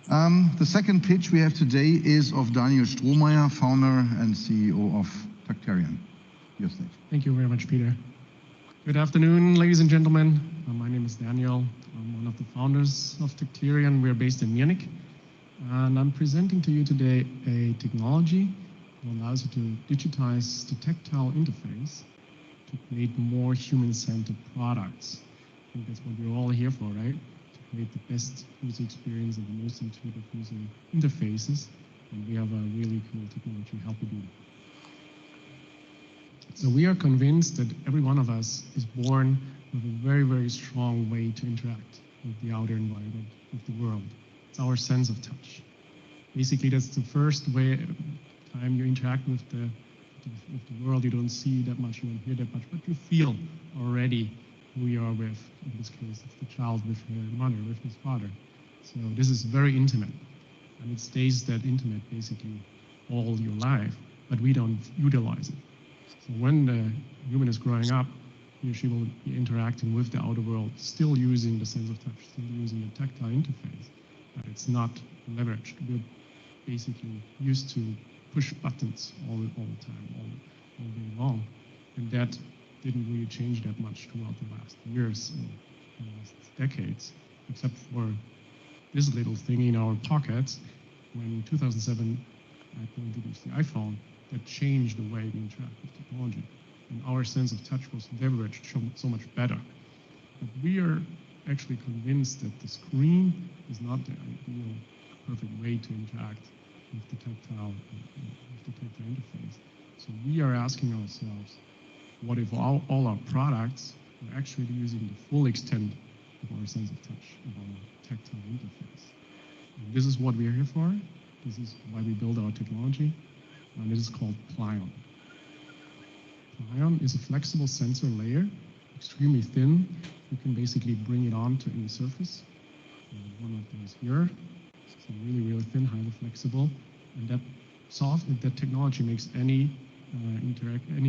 The second pitch we have today is of Daniel Strohmayr, founder and CEO of Tacterion. Your stage. Thank you very much, Peter. Good afternoon, ladies and gentlemen. My name is Daniel. I'm one of the founders of Tacterion. We're based in Munich. And I'm presenting to you today a technology that allows you to digitize the tactile interface to create more human-centered products. I think that's what we're all here for, right? To create the best user experience and the most intuitive user interfaces. And we have a really cool technology to help you do that. So we are convinced that every one of us is born with a very, very strong way to interact with the outer environment, with the world. It's our sense of touch. Basically, that's the first time you interact with the world. You don't see that much, you don't hear that much, but you feel already who you are with. In this case, it's the child with her mother, with his father. So this is very intimate, and it stays that intimate basically all your life, but we don't utilize it. So when the human is growing up, he or she will be interacting with the outer world, still using the sense of touch, still using the tactile interface, but it's not leveraged. We're basically used to push buttons all the time, all day long, and that didn't really change that much throughout the last years, the last decades, except for this little thing in our pockets. When in 2007, Apple introduced the iPhone, that changed the way we interact with technology. And our sense of touch was leveraged so much better. But we are actually convinced that the screen is not the ideal, perfect way to interact with the tactile interface. So we are asking ourselves, what if all our products are actually using the full extent of our sense of touch, of our tactile interface? And this is what we are here for. This is why we build our technology. And it is called plyon. Plyon is a flexible sensor layer, extremely thin. You can basically bring it on to any surface. One of those here. It's really, really thin, highly flexible. And that technology makes any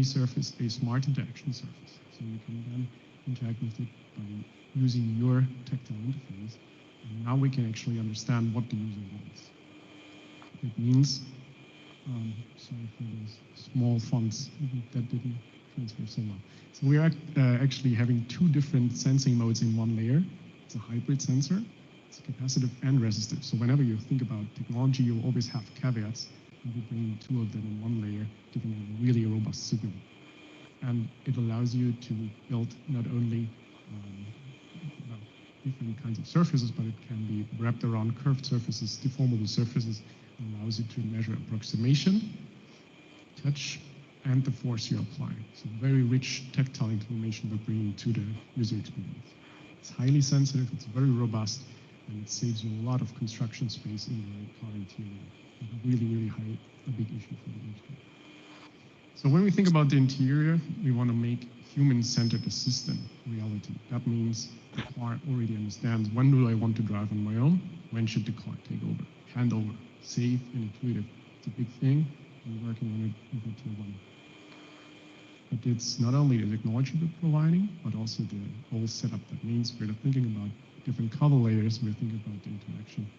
surface a smart interaction surface. So you can then interact with it by using your tactile interface. And now we can actually understand what the user wants. That means, sorry for those small fonts that didn't transfer so well. So we are actually having two different sensing modes in one layer. It's a hybrid sensor. It's capacitive and resistive. So whenever you think about technology, you will always have caveats. And we bring two of them in one layer, giving a really robust signal. And it allows you to build not only different kinds of surfaces, but it can be wrapped around curved surfaces, deformable surfaces. It allows you to measure approximation, touch, and the force you're applying. So very rich tactile information we're bringing to the user experience. It's highly sensitive, it's very robust, and it saves you a lot of construction space in your car interior. Really, really a big issue for the industry. So when we think about the interior, we want to make human-centered assistant reality. That means the car already understands, when do I want to drive on my own? When should the car take over? Hand over. Safe and intuitive. It's a big thing. We're working on it with Tier 1. But it's not only the technology we're providing, but also the whole setup. That means we're thinking about different color layers, we're thinking about the interaction,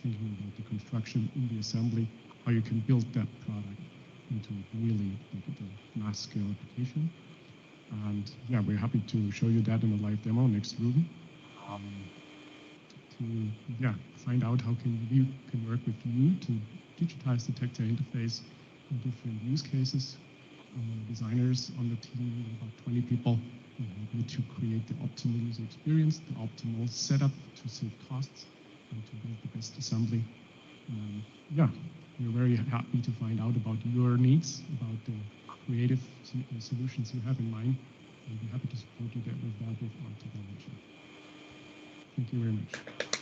thinking about the construction in the assembly, how you can build that product into really like a mass scale application. And yeah, we're happy to show you that in a live demo next room. To find out how we can work with you to digitize the tactile interface in different use cases. Designers on the team, about 20 people, will help you to create the optimal user experience, the optimal setup to save costs, and to build the best assembly. We're very happy to find out about your needs, about the creative solutions you have in mind, and we're happy to support you with that with our technology. Thank you very much.